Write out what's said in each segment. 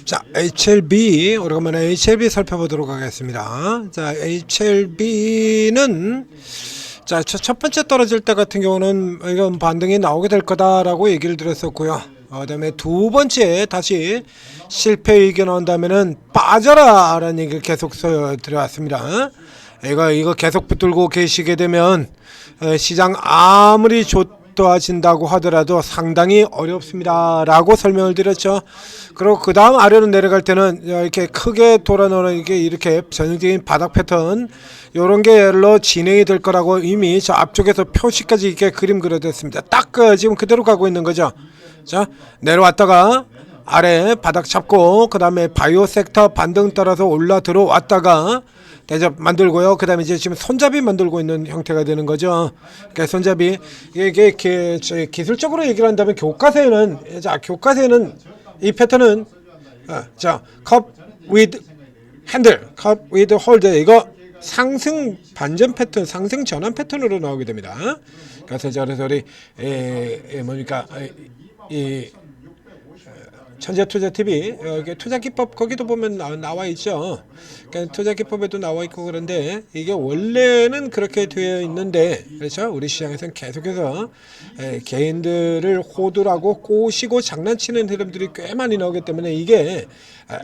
자, HLB 오래간만에 HLB 살펴보도록 하겠습니다. 자, HLB는 자, 첫 번째 떨어질 때 같은 경우는 이건 반등이 나오게 될 거다라고 얘기를 드렸었고요. 그다음에 두 번째 다시 실패 의견 나온다면은 빠져라라는 얘기를 계속 드려왔습니다. 이거 계속 붙들고 계시게 되면 시장 아무리 좋아진다고 하더라도 상당히 어렵습니다라고 설명을 드렸죠. 그리고 그 다음 아래로 내려갈 때는 이렇게 크게 돌아놓는 이렇게 전형적인 바닥 패턴 요런 게로 진행이 될 거라고 이미 저 앞쪽에서 표시까지 이렇게 그림 그려졌습니다. 딱 지금 그대로 가고 있는 거죠. 자, 내려왔다가 아래 바닥 잡고 그 다음에 바이오 섹터 반등 따라서 올라 들어왔다가 대접 만들고요. 그 다음에 이제 지금 손잡이 만들고 있는 형태가 되는 거죠. 그러니까 손잡이 이게 기술적으로 얘기를 한다면 교과서에는 이 패턴은 자, 컵 with 핸들, 컵 with 홀더 이거 상승 반전 패턴, 상승 전환 패턴으로 나오게 됩니다. 그래서 우리 뭡니까 이 천재투자TV 여기 투자기법 거기도 보면 나와 있죠. 그러니까 투자기법에도 나와 있고 그런데 이게 원래는 그렇게 되어 있는데 그렇죠. 우리 시장에서는 계속해서 개인들을 호두라고 꼬시고 장난치는 흐름들이 꽤 많이 나오기 때문에 이게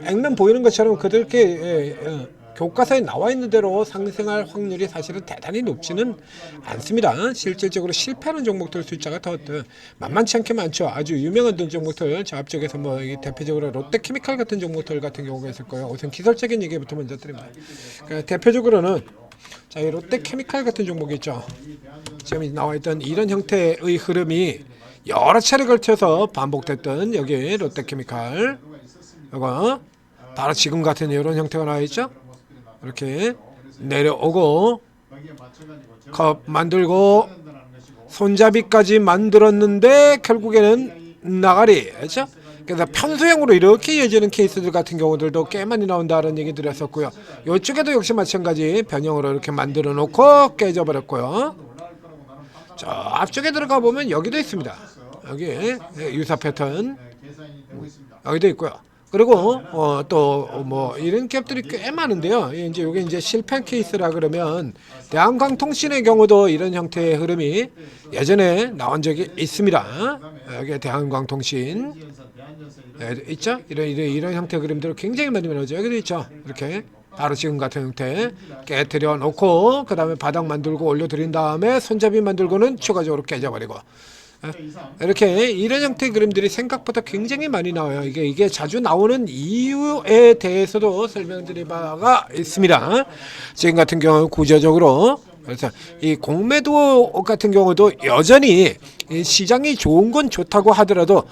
액면 보이는 것처럼 그렇게 교과서에 나와 있는 대로 상승할 확률이 사실은 대단히 높지는 않습니다. 실질적으로 실패하는 종목들 숫자가 더 만만치 않게 많죠. 아주 유명한 종목들 저 앞쪽에서 뭐 대표적으로 롯데케미칼 같은 종목들 같은 경우가 있을 거예요. 우선 기술적인 얘기부터 먼저 드립니다. 그러니까 대표적으로는 자, 이 롯데케미칼 같은 종목이 있죠. 지금 나와 있던 이런 형태의 흐름이 여러 차례 걸쳐서 반복됐던 여기 롯데케미칼 이거 바로 지금 같은 이런 형태가 나와 있죠. 이렇게 내려오고 컵 만들고 손잡이까지 만들었는데 결국에는 나가리 그렇죠? 그래서 편수형으로 이렇게 이어지는 케이스들 같은 경우들도 꽤 많이 나온다는 얘기 드렸었고요. 이쪽에도 역시 마찬가지 변형으로 이렇게 만들어 놓고 깨져버렸고요. 저 앞쪽에 들어가 보면 여기도 있습니다. 여기 유사 패턴 여기도 있고요. 그리고 또 뭐 이런 기업들이 꽤 많은데요. 이제 요게 이제 실패 케이스라 그러면 대한광통신의 경우도 이런 형태의 흐름이 예전에 나온 적이 있습니다. 여기 대한광통신 있죠? 이런 형태의 그림들 굉장히 많이 나오죠. 여기도 있죠. 이렇게 바로 지금 같은 형태 깨뜨려 놓고 그 다음에 바닥 만들고 올려드린 다음에 손잡이 만들고는 추가적으로 깨져버리고 이렇게 이런 형태의 그림들이 생각보다 굉장히 많이 나와요. 이게 자주 나오는 이유에 대해서도 설명드릴 바가 있습니다. 지금 같은 경우 구조적으로 그래서 이 공매도 같은 경우도 여전히 시장이 좋은 건 좋다고 하더라도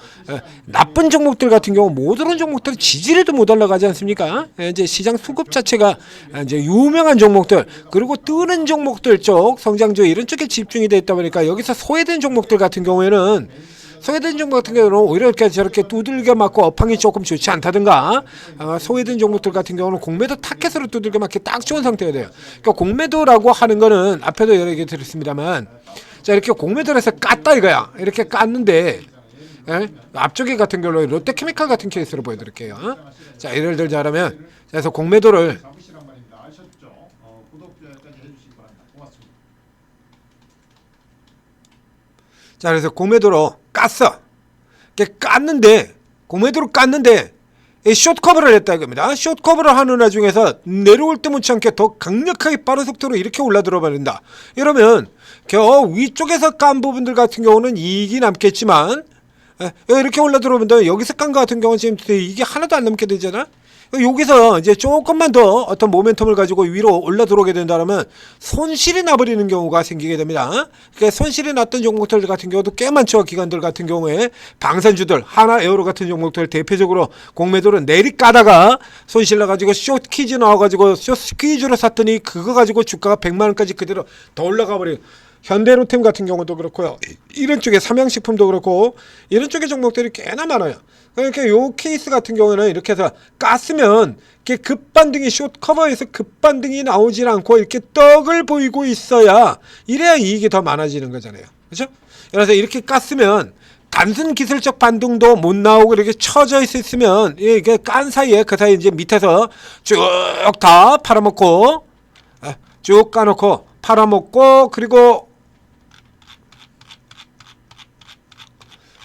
나쁜 종목들 같은 경우 못 오른 종목들 지지리도 못 올라가지 않습니까? 이제 시장 수급 자체가 이제 유명한 종목들 그리고 뜨는 종목들 쪽 성장주 이런 쪽에 집중이 돼 있다 보니까 여기서 소외된 종목들 같은 경우에는 소외된 종목 같은 경우는 오히려 이렇게 저렇게 두들겨 맞고 업황이 조금 좋지 않다든가 소외된 종목들 같은 경우는 공매도 타켓으로 두들겨 맞기 딱 좋은 상태가 돼요. 그러니까 공매도라고 하는 거는 앞에도 여러 개 드렸습니다만 자 이렇게 공매도를 해서 깠다 이거야. 이렇게 깠는데 앞쪽에 같은 경우 롯데케미칼 같은 케이스로 보여드릴게요. 자 예를 들자면 그래서 공매도를 자 그래서 공매도로 깠어. 깠는데 공매도로 깠는데 숏 커버를 했다 이겁니다. 숏 커버를 하는 와중에서 내려올 때 못지않게 더 강력하게 빠른 속도로 이렇게 올라들어 버린다. 이러면 위쪽에서 깐 부분들 같은 경우는 이익이 남겠지만 이렇게 올라들어오면 여기서 깐 거 같은 경우는 지금 이게 하나도 안 남게 되잖아. 여기서 이제 조금만 더 어떤 모멘텀을 가지고 위로 올라 들어오게 된다면 손실이 나버리는 경우가 생기게 됩니다. 그러니까 손실이 났던 종목들 같은 경우도 꽤 많죠. 기관들 같은 경우에 방산주들 하나 에어로 같은 종목들 대표적으로 공매도를 내리 까다가 손실 나가지고 숏 퀴즈 나와가지고 숏 스퀴즈로 샀더니 그거 가지고 주가가 100만원까지 그대로 더 올라가 버려요. 현대로템 같은 경우도 그렇고요. 이런 쪽에 삼양식품도 그렇고 이런 쪽의 종목들이 꽤나 많아요. 그러니까 요 케이스 같은 경우는 이렇게 해서 깠으면 이렇게 급반등이 숏 커버에서 급반등이 나오질 않고 이렇게 떡을 보이고 있어야 이래야 이익이 더 많아지는 거잖아요. 그렇죠? 그래서 이렇게 깠으면 단순 기술적 반등도 못 나오고 이렇게 처져 있으면 이게 깐 사이에 그 사이 이제 밑에서 쭉 다 팔아먹고 쭉 까놓고 팔아먹고 그리고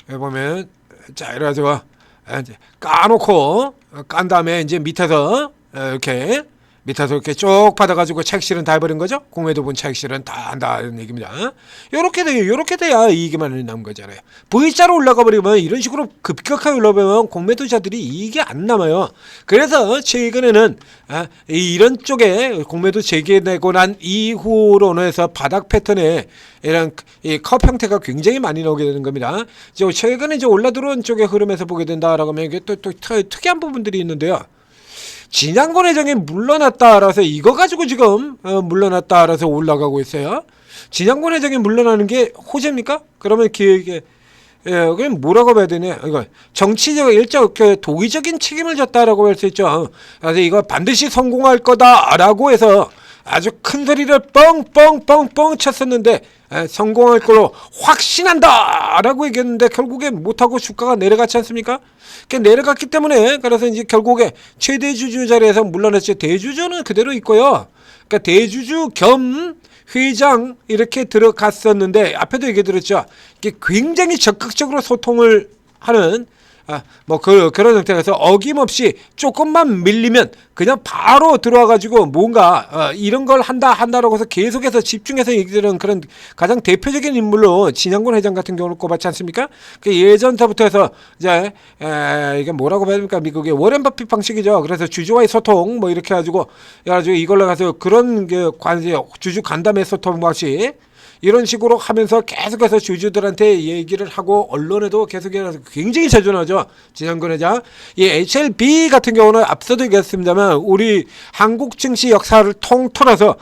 여기 보면 자 이래가지고 이제 까놓고 깐 다음에 이제 밑에서 이렇게 쭉 받아가지고 차익실은 다 해버린 거죠. 공매도 본 차익실은 다 한다 이런 얘기입니다. 요렇게 돼야 이익이 많이 남은 거잖아요. V자로 올라가 버리면 이런 식으로 급격하게 올라가면 공매도자들이 이익이 안 남아요. 그래서 최근에는 이런 쪽에 공매도 재개되고 난 이후로는 해서 바닥 패턴에 이런 이 컵 형태가 굉장히 많이 나오게 되는 겁니다. 최근에 이제 올라 들어온 쪽의 흐름에서 보게 된다라고 하면 이게 또 특이한 부분들이 있는데요. 진양권 회장이 물러났다라서 이거 가지고 지금 물러났다라서 올라가고 있어요. 진양권 회장이 물러나는 게 호재입니까? 그러면 기획에 그럼 뭐라고 봐야 되냐? 이거 정치적 일적 도의적인 책임을 졌다라고 할 수 있죠. 그래서 이거 반드시 성공할 거다라고 해서 아주 큰 소리를 뻥뻥뻥뻥 쳤었는데 성공할 걸로 확신한다라고 얘기했는데 결국에 못하고 주가가 내려갔지 않습니까? 내려갔기 때문에 그래서 이제 결국에 최대 주주 자리에서 물러났죠. 대주주는 그대로 있고요. 그러니까 대주주 겸 회장 이렇게 들어갔었는데 앞에도 얘기 들었죠. 이게 굉장히 적극적으로 소통을 하는 그런 형태에서 어김없이 조금만 밀리면 그냥 바로 들어와가지고 뭔가 이런 걸 한다라고 해서 계속해서 집중해서 얘기들은 그런 가장 대표적인 인물로 진양권 회장 같은 경우를 꼽았지 않습니까? 예전서부터 해서 이제 이게 뭐라고 해야 됩니까? 미국의 워렌 버핏 방식이죠. 그래서 주주와의 소통 뭐 이렇게 해가지고 이걸로 가서 그런 주주 간담회 소통 방식 이런 식으로 하면서 계속해서 주주들한테 얘기를 하고 언론에도 계속해서 굉장히 자존하죠. 진양권 회장. 이 HLB 같은 경우는 앞서도 얘기했습니다만 우리 한국 증시 역사를 통틀어서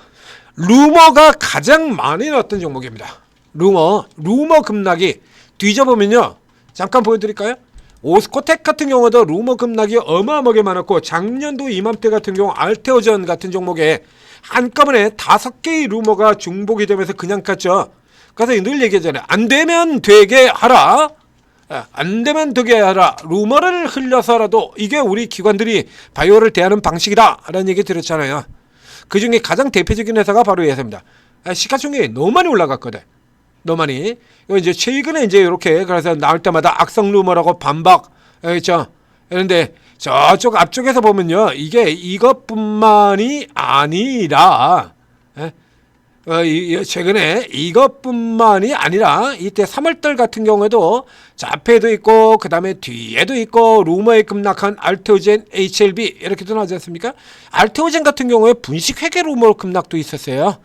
루머가 가장 많이 나왔던 종목입니다. 루머 급락이 뒤져보면요. 잠깐 보여드릴까요? 오스코텍 같은 경우도 루머 급락이 어마어마하게 많았고 작년도 이맘때 같은 경우 알테오전 같은 종목에 한꺼번에 5개의 루머가 중복이 되면서 그냥 갔죠. 그래서 늘 얘기하잖아요. 안 되면 되게 하라. 안 되면 되게 하라. 루머를 흘려서라도 이게 우리 기관들이 바이오를 대하는 방식이다 라는 얘기 들었잖아요. 그 중에 가장 대표적인 회사가 바로 이 회사입니다. 시가총액이 너무 많이 올라갔거든. 너무 많이. 이거 이제 최근에 이제 이렇게 그래서 나올 때마다 악성 루머라고 반박 했죠. 그런데 저쪽 앞쪽에서 보면요. 이게 이것뿐만이 아니라 최근에 이것뿐만이 아니라 이때 3월달 같은 경우에도 앞에도 있고 그 다음에 뒤에도 있고 루머에 급락한 알테오젠 HLB 이렇게도 나오지 않습니까? 알테오젠 같은 경우에 분식회계 루머 급락도 있었어요.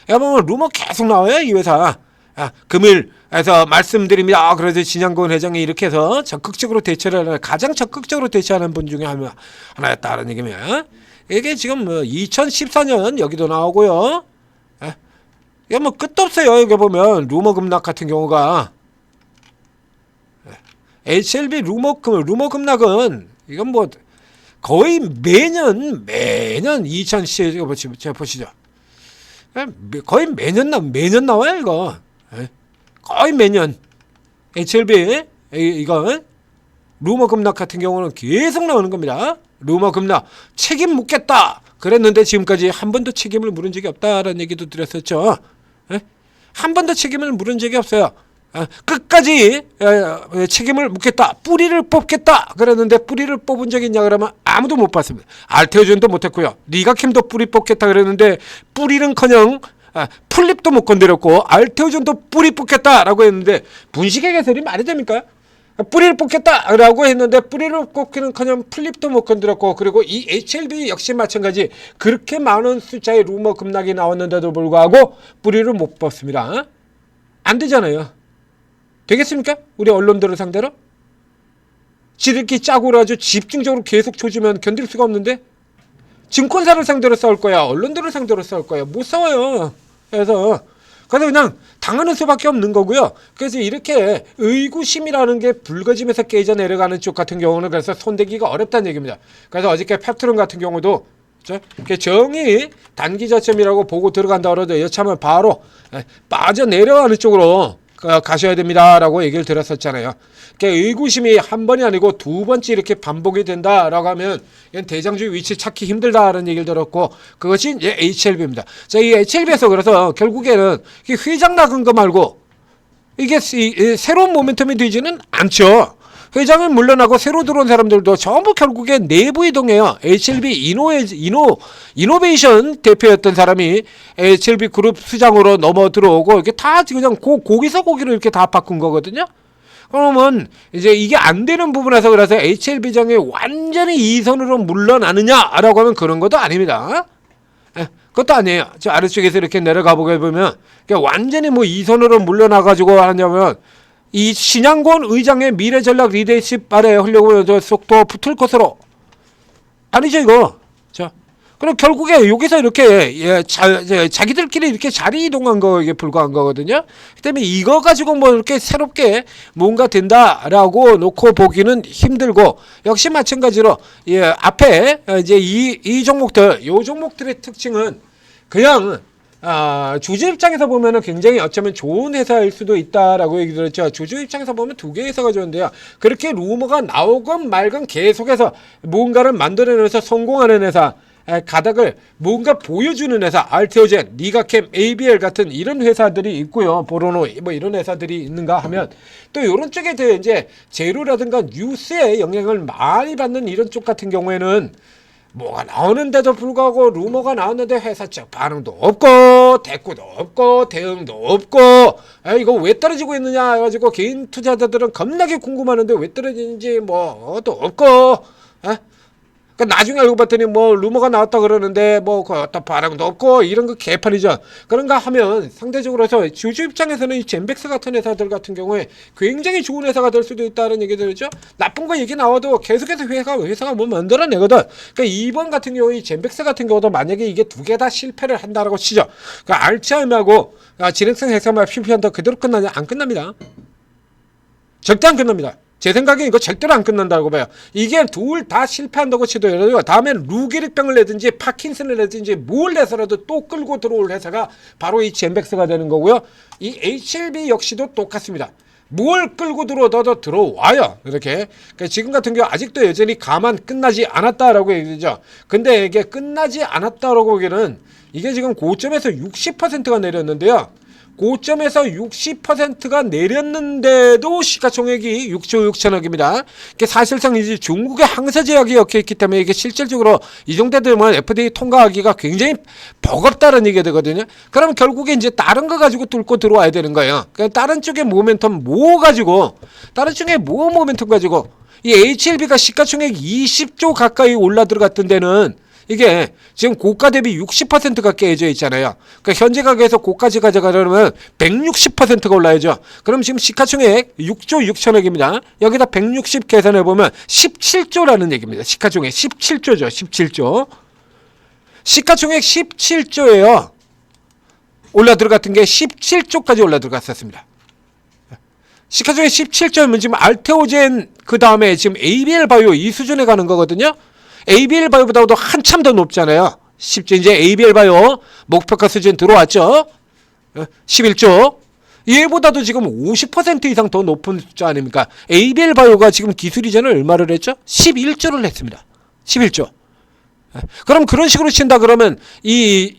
여러분 루머 계속 나와요 이 회사. 금일에서 말씀드립니다. 그래서 진양권 회장이 이렇게 해서 적극적으로 가장 적극적으로 대처하는 분 중에 하나였다는 얘기입니다. 이게 지금 2014년 여기도 나오고요. 이게 뭐 끝도 없어요. 여기 보면 루머 급락 같은 경우가 HLB 루머 급락은 이건 뭐 거의 매년 2010 보시죠. 거의 매년 나와요 이거. 거의 매년 HLB 이건 루머 급락 같은 경우는 계속 나오는 겁니다. 루머 급락 책임 묻겠다 그랬는데 지금까지 한 번도 책임을 물은 적이 없다라는 얘기도 드렸었죠. 한 번도 책임을 물은 적이 없어요. 끝까지 책임을 묻겠다 뿌리를 뽑겠다 그랬는데 뿌리를 뽑은 적이 있냐 그러면 아무도 못 봤습니다. 알테오전도 못했고요. 리가캠도 뿌리 뽑겠다 그랬는데 뿌리는커녕 풀립도 못 건드렸고 알테오전도 뿌리 뽑겠다라고 했는데 분식의 개설이 말이 됩니까? 뿌리를 뽑겠다라고 했는데 뿌리를 뽑기는커녕 풀립도 못 건드렸고 그리고 이 HLB 역시 마찬가지 그렇게 많은 숫자의 루머 급락이 나왔는데도 불구하고 뿌리를 못 뽑습니다. 안 되잖아요. 되겠습니까? 우리 언론들을 상대로? 지들끼리 짜고 아주 집중적으로 계속 조지면 견딜 수가 없는데 증권사를 상대로 싸울 거야 언론들을 상대로 싸울 거야 못 싸워요. 그래서 그냥 당하는 수밖에 없는 거고요. 그래서 이렇게 의구심이라는 게 붉어지면서 깨져 내려가는 쪽 같은 경우는 그래서 손대기가 어렵다는 얘기입니다. 그래서 어저께 펩트론 같은 경우도 정의 단기 저점이라고 보고 들어간다 그러죠. 여차하면 바로 빠져 내려가는 쪽으로 가셔야 됩니다라고 얘기를 드렸었잖아요. 그러니까 의구심이 한 번이 아니고 두 번째 이렇게 반복이 된다라고 하면 이건 대장주 위치 찾기 힘들다라는 얘기를 들었고, 그것이 이제 HLB입니다. 자, 이 HLB에서 그래서 결국에는 회장 나간 거 말고 이게 새로운 모멘텀이 되지는 않죠. 회장은 물러나고 새로 들어온 사람들도 전부 결국에 내부 이동해요. HLB 이노베이션 대표였던 사람이 HLB 그룹 수장으로 넘어 들어오고, 이게 다 그냥 고기서 고기로 이렇게 다 바꾼 거거든요. 그러면 이제 이게 안 되는 부분에서 그래서 HLB장이 완전히 이선으로 물러나느냐라고 하면 그런 것도 아닙니다. 그것도 아니에요. 저 아래쪽에서 이렇게 내려가 보게 보면 완전히 뭐 이선으로 물러나가지고 하냐면, 이 신양권 의장의 미래 전략 리더십 아래 하려고 저 속도 붙을 것으로 아니죠 이거. 자, 그럼 결국에 여기서 이렇게 자기들끼리 이렇게 자리 이동한 거에 불과한 거거든요. 그다음에 이거 가지고 뭐 이렇게 새롭게 뭔가 된다라고 놓고 보기는 힘들고, 역시 마찬가지로 앞에 이제 이 종목들, 요 종목들의 특징은 그냥 주주 입장에서 보면은 굉장히 어쩌면 좋은 회사일 수도 있다라고 얘기 들었죠. 주주 입장에서 보면 두 개의 회사가 좋은데요. 그렇게 루머가 나오건 말건 계속해서 뭔가를 만들어내서 성공하는 회사, 가닥을 뭔가 보여주는 회사, 알테오젠, 니가캠, ABL 같은 이런 회사들이 있고요. 보로노 뭐 이런 회사들이 있는가 하면 또 이런 쪽에 대해 이제 재료라든가 뉴스에 영향을 많이 받는 이런 쪽 같은 경우에는 뭐가 나오는데도 불구하고 루머가 나왔는데 회사 쪽 반응도 없고 대꾸도 없고 대응도 없고, 이거 왜 떨어지고 있느냐 해가지고 개인 투자자들은 겁나게 궁금하는데 왜 떨어지는지 뭐도 없고, 그러니까 나중에 알고 봤더니 뭐 루머가 나왔다 그러는데 뭐 어떤 반응도 없고 이런 거 개판이죠. 그런가 하면 상대적으로 해서 주주 입장에서는 이 젠백스 같은 회사들 같은 경우에 굉장히 좋은 회사가 될 수도 있다는 얘기들이죠. 나쁜 거 얘기 나와도 계속해서 회사가 뭐 만들어내거든. 그러니까 이번 같은 경우에 이 젠백스 같은 경우도 만약에 이게 두 개 다 실패를 한다라고 치죠. 그러니까 알츠하임하고 진행성 핵산만 실패한다 그대로 끝나냐? 안 끝납니다. 절대 안 끝납니다. 제 생각엔 이거 절대로 안 끝난다고 봐요. 이게 둘 다 실패한다고 치더라도 다음엔 루게릭병을 내든지 파킨슨을 내든지 뭘 내서라도 또 끌고 들어올 회사가 바로 이 젠백스가 되는 거고요. 이 HLB 역시도 똑같습니다. 뭘 끌고 들어오더라도 들어와요. 이렇게. 그러니까 지금 같은 경우 아직도 여전히 가만 끝나지 않았다라고 얘기죠. 근데 이게 끝나지 않았다라고 보기에는 이게 지금 고점에서 60%가 내렸는데요. 고점에서 60%가 내렸는데도 시가총액이 6조 6천억입니다. 이게 사실상 이제 중국의 항세 제약이 엮여 있기 때문에 이게 실질적으로 이 정도 되면 FDA 통과하기가 굉장히 버겁다는 얘기가 되거든요. 그러면 결국에 이제 다른 거 가지고 뚫고 들어와야 되는 거예요. 그러니까 다른 쪽의 모멘텀 다른 쪽의 모멘텀 가지고 이 HLB가 시가총액 20조 가까이 올라 들어갔던 데는 이게 지금 고가 대비 60%가 깨져 있잖아요. 그러니까 현재 가격에서 고가지 가져가려면 160%가 올라야죠. 그럼 지금 시가총액 6조 6천억입니다. 여기다 160 계산해보면 17조라는 얘기입니다. 시가총액 17조죠. 17조. 시가총액 17조예요. 올라 들어갔던 게 17조까지 올라 들어갔었습니다. 시가총액 17조면 지금 알테오젠 그 다음에 지금 ABL 바이오 이 수준에 가는 거거든요. ABL 바이오보다도 한참 더 높잖아요. 이제 ABL 바이오 목표가 수준 들어왔죠. 11조. 얘보다도 지금 50% 이상 더 높은 숫자 아닙니까? ABL 바이오가 지금 기술 이전을 얼마를 했죠? 11조를 했습니다. 11조. 그럼 그런 식으로 친다 그러면 이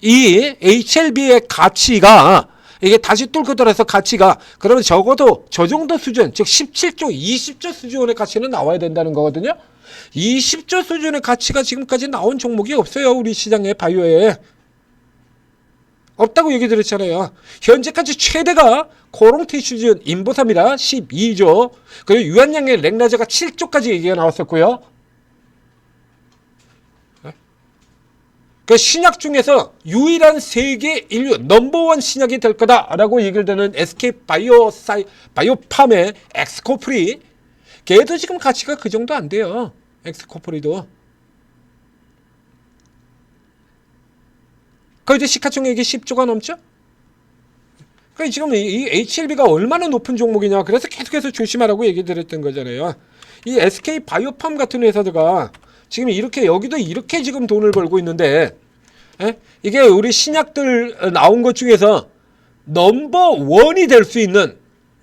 HLB의 가치가 이게 다시 뚫고 들어서 가치가 그러면 적어도 저 정도 수준, 즉 17조, 20조 수준의 가치는 나와야 된다는 거거든요. 20조 수준의 가치가 지금까지 나온 종목이 없어요. 우리 시장의 바이오에. 없다고 얘기 드렸잖아요. 현재까지 최대가 코롱티슈즈 인보사입니다. 12조. 그리고 유한양의 렉라저가 7조까지 얘기가 나왔었고요. 그 신약 중에서 유일한 세계 인류 넘버원 신약이 될 거다라고 얘기를 되는 SK 바이오팜의 엑스코프리. 걔도 지금 가치가 그 정도 안 돼요. 엑스코프리도. 그 이제 시가총액이 10조가 넘죠? 그러니까 지금 이 HLB가 얼마나 높은 종목이냐. 그래서 계속해서 조심하라고 얘기 드렸던 거잖아요. 이 SK 바이오팜 같은 회사들가 지금 이렇게 여기도 이렇게 지금 돈을 벌고 있는데, 이게 우리 신약들 나온 것 중에서 넘버원이 될 수 있는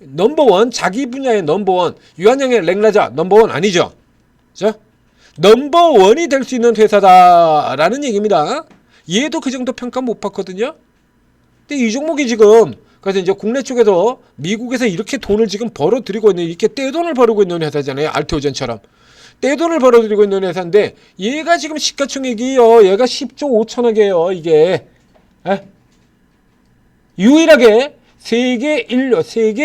넘버원, 자기 분야의 넘버원, 유한양의 랭라자 넘버원 아니죠. 그죠? 넘버원이 될 수 있는 회사다라는 얘기입니다. 얘도 그 정도 평가 못 받거든요. 근데 이 종목이 지금 그래서 이제 국내 쪽에서 미국에서 이렇게 돈을 지금 벌어들이고 있는, 이렇게 떼돈을 벌고 있는 회사잖아요. 알테오젠처럼 떼돈을 벌어들이고 있는 회사인데 얘가 지금 시가총액이요, 얘가 10조 5천억이에요. 이게 유일하게 세계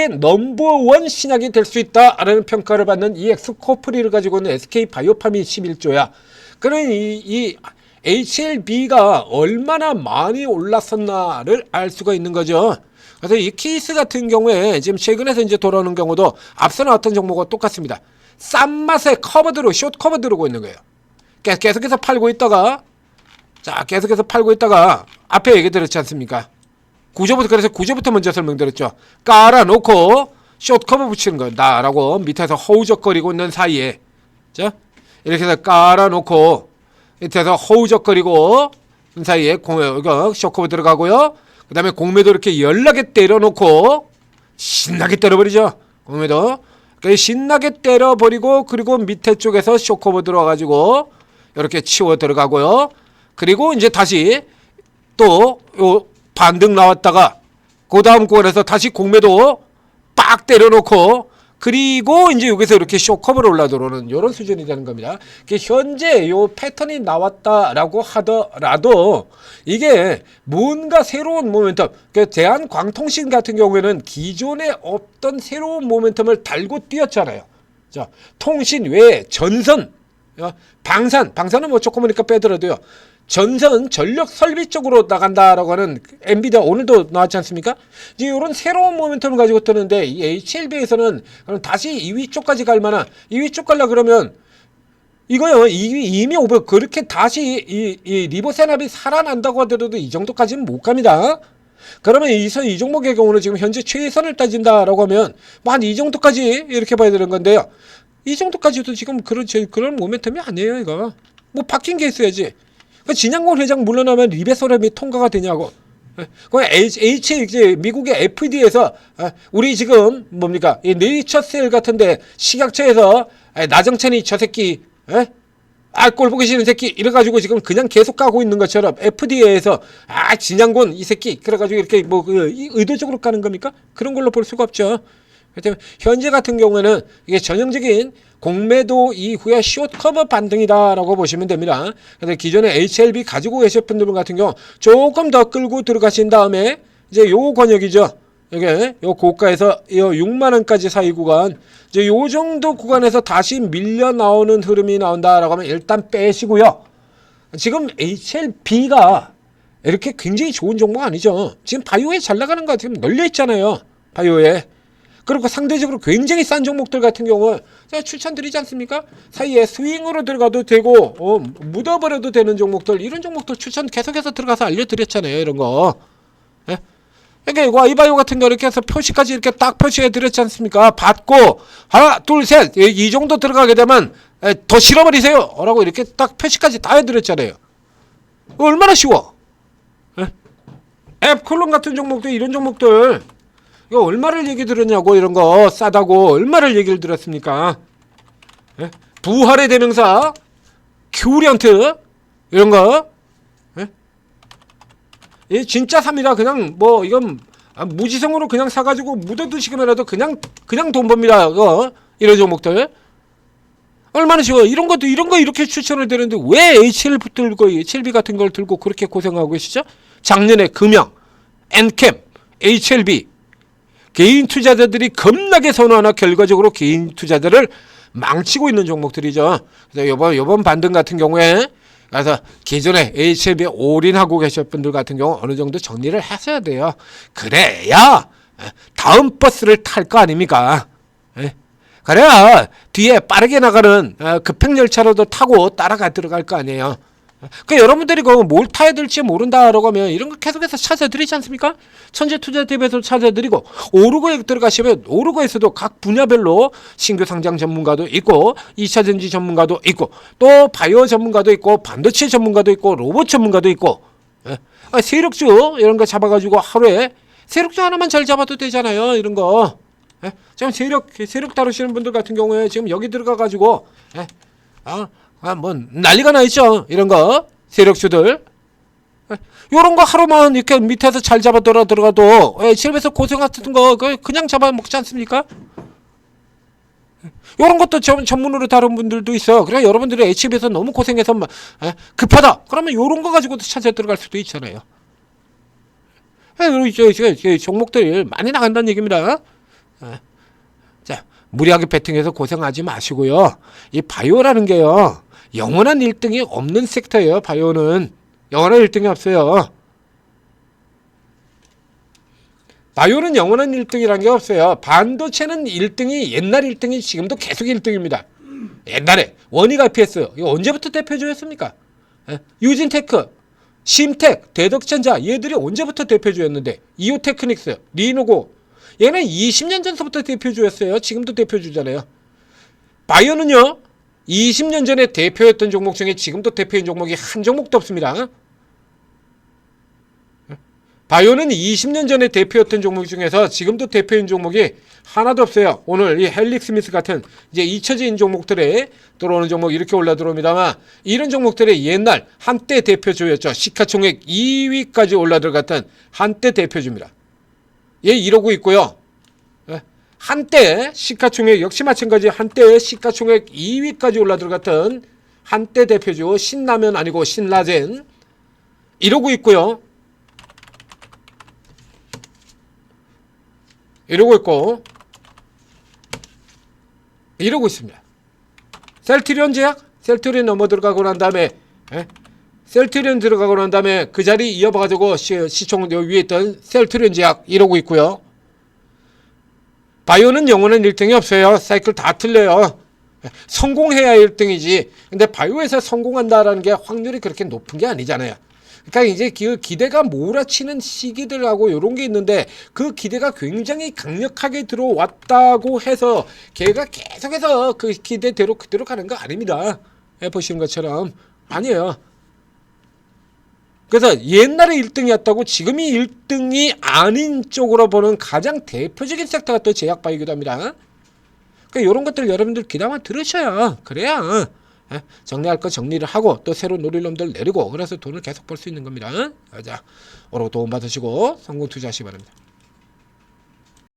넘버원 신약이 될 수 있다라는 평가를 받는 이 엑스코프리를 가지고 있는 SK바이오팜이 11조야. 그러니 이 HLB가 얼마나 많이 올랐었나를 알 수가 있는 거죠. 그래서 이 케이스 같은 경우에 지금 최근에서 이제 돌아오는 경우도 앞서 나왔던 종목과 똑같습니다. 싼 맛에 커버드로, 숏 커버 들어오고 있는 거예요. 계속해서 팔고 있다가, 자, 계속해서 팔고 있다가 앞에 얘기 들었지 않습니까? 구조부터, 그래서 구조부터 먼저 설명드렸죠. 깔아놓고 숏 커버 붙이는 거다라고 밑에서 허우적거리고 있는 사이에, 자, 이렇게 해서 깔아놓고 밑에서 허우적거리고 있는 사이에 이거 숏 커버 들어가고요. 그 다음에 공매도 이렇게 연락에 때려놓고 신나게 때려버리죠. 공매도 신나게 때려버리고, 그리고 밑에 쪽에서 숏 커버 들어와가지고 이렇게 치워 들어가고요. 그리고 이제 다시 또 요 반등 나왔다가 그 다음 구간에서 다시 공매도 빡 때려놓고, 그리고 이제 여기서 이렇게 쇼커버로 올라들어오는 이런 수준이 되는 겁니다. 현재 요 패턴이 나왔다라고 하더라도 이게 뭔가 새로운 모멘텀, 대한광통신 같은 경우에는 기존에 없던 새로운 모멘텀을 달고 뛰었잖아요. 자, 통신 외에 전선, 방산은 뭐 조금이니까 빼더라도요. 전선 전력 설비 쪽으로 나간다라고 하는 엔비디아 오늘도 나왔지 않습니까? 이제 이런 새로운 모멘텀을 가지고 뜨는데 이 HLB에서는 다시 2위 쪽까지 갈 만한, 2위 쪽 가려 그러면 이거요, 이미 오버, 그렇게 다시 이 리보세납이 살아난다고 하더라도 이 정도까지는 못 갑니다. 그러면 이 종목의 경우는 지금 현재 최선을 따진다라고 하면 뭐 한 이 정도까지 이렇게 봐야 되는 건데요. 이 정도까지도 지금 그런 모멘텀이 아니에요. 이거 뭐 바뀐 게 있어야지. 진양권 회장 물러나면 리베소람이 통과가 되냐고. 미국의 FDA에서 우리 지금 뭡니까, 이 네이처셀 같은데 식약처에서 나정찬이 저 새끼, 꼴 보기 싫은 새끼 이래가지고 지금 그냥 계속 가고 있는 것처럼 FDA에서 진양권 이 새끼 그래가지고 이렇게 뭐 의도적으로 가는 겁니까? 그런 걸로 볼 수가 없죠. 현재 같은 경우에는 이게 전형적인 공매도 이후에 숏커버 반등이다라고 보시면 됩니다. 그래서 기존에 HLB 가지고 계신 분들 같은 경우 조금 더 끌고 들어가신 다음에 이제 요 권역이죠. 이게 요 고가에서 요 6만 원까지 사이 구간, 이제 요 정도 구간에서 다시 밀려 나오는 흐름이 나온다라고 하면 일단 빼시고요. 지금 HLB가 이렇게 굉장히 좋은 종목 아니죠. 지금 바이오에 잘 나가는 거 지금 널려 있잖아요. 바이오에. 그리고 상대적으로 굉장히 싼 종목들 같은 경우 제가 추천드리지 않습니까? 사이에 스윙으로 들어가도 되고 묻어버려도 되는 종목들, 이런 종목들 추천 계속해서 들어가서 알려드렸잖아요. 이런 거. 예? 그러니까 이거 이바이오 같은 거 이렇게 해서 표시까지 이렇게 딱 표시해 드렸지 않습니까? 받고 하나 둘 셋 이 정도 들어가게 되면 더 실어버리세요 라고 이렇게 딱 표시까지 다 해드렸잖아요. 얼마나 쉬워. 예? 앱클론 같은 종목도, 이런 종목들 이거 얼마를 얘기 들었냐고. 이런 거 싸다고 얼마를 얘기를 들었습니까? 예? 부활의 대명사 큐리언트 이런 거, 예? 예, 진짜 삽니다. 그냥 뭐 이건 무지성으로 그냥 사가지고 묻어두시기만해도 그냥 돈 법니다. 이런 종목들 얼마나 쉬워. 이런 거 이렇게 추천을 드리는데 왜 HLB 같은 걸 들고 그렇게 고생하고 계시죠? 작년에 금영, 엔캠, HLB 개인 투자자들이 겁나게 선호하나 결과적으로 개인 투자자를 망치고 있는 종목들이죠. 그래서 요번 반등 같은 경우에 그래서 기존에 HLB에 올인하고 계신 분들 같은 경우 어느 정도 정리를 하셔야 돼요. 그래야 다음 버스를 탈 거 아닙니까? 그래야 뒤에 빠르게 나가는 급행열차로도 타고 따라가 들어갈 거 아니에요. 여러분들이 뭘 타야 될지 모른다라고 하면 이런 거 계속해서 찾아드리지 않습니까? 천재투자TV에서 찾아드리고, 오르고에 들어가시면 오르고에서도 각 분야별로 신규 상장 전문가도 있고 2차전지 전문가도 있고 또 바이오 전문가도 있고 반도체 전문가도 있고 로봇 전문가도 있고, 세력주 이런 거 잡아가지고 하루에 세력주 하나만 잘 잡아도 되잖아요. 이런 거 예? 지금 세력 다루시는 분들 같은 경우에 지금 여기 들어가 가지고 예? 뭐 난리가 나 있죠. 이런 거 세력주들 요런 거 하루만 이렇게 밑에서 잘 잡아 들어가도 집에서 고생 같은 거 그냥 잡아 먹지 않습니까? 요런 것도 전문으로 다룬 분들도 있어. 그래 여러분들이 HB에서 너무 고생해서 막 급하다. 그러면 요런 거 가지고도 찾아 들어갈 수도 있잖아요. 종목들이 많이 나간다는 얘기입니다. 자, 무리하게 베팅해서 고생하지 마시고요. 이 바이오라는 게요. 영원한 1등이 없는 섹터예요. 바이오는 영원한 1등이 없어요. 바이오는 영원한 1등이라는 게 없어요. 반도체는 1등이 옛날 1등이 지금도 계속 1등입니다. 옛날에 원익 IPS 이거 언제부터 대표주였습니까? 유진테크, 심텍, 대덕전자 얘들이 언제부터 대표주였는데 이오테크닉스, 리노고 얘는 20년 전부터 대표주였어요. 지금도 대표주잖아요. 바이오는요. 20년 전에 대표였던 종목 중에 지금도 대표인 종목이 한 종목도 없습니다. 바이오는 20년 전에 대표였던 종목 중에서 지금도 대표인 종목이 하나도 없어요. 오늘 이 헬릭스미스 같은 이제 잊혀진 종목들에 들어오는 종목 이렇게 올라 들어옵니다만 이런 종목들의 옛날 한때 대표주였죠. 시가총액 2위까지 올라 들어갔던 한때 대표주입니다. 얘 이러고 있고요. 한때 시가총액 역시 마찬가지 한때 시가총액 2위까지 올라 들어갔던 한때 대표주 신라면 아니고 신라젠 이러고 있고요. 이러고 있고 이러고 있습니다. 셀트리온 제약 셀트리온 넘어 들어가고 난 다음에 셀트리온 들어가고 난 다음에 그 자리 이어봐가지고 시총 위에 있던 셀트리온 제약 이러고 있고요. 바이오는 영원한 1등이 없어요. 사이클 다 틀려요. 성공해야 1등이지. 근데 바이오에서 성공한다라는 게 확률이 그렇게 높은 게 아니잖아요. 그러니까 이제 그 기대가 몰아치는 시기들하고 이런 게 있는데 그 기대가 굉장히 강력하게 들어왔다고 해서 걔가 계속해서 그 기대대로 그대로 가는 거 아닙니다. 보시는 것처럼 아니에요. 그래서 옛날에 1등이었다고 지금이 1등이 아닌 쪽으로 보는 가장 대표적인 섹터가 또 제약바이오기도 합니다. 그러니까 이런 것들 여러분들 귀담아 들으셔야 그래야 정리할 거 정리를 하고 또 새로 노릴 놈들 내리고 그래서 돈을 계속 벌 수 있는 겁니다. 자, 오늘 도움 받으시고 성공 투자하시기 바랍니다.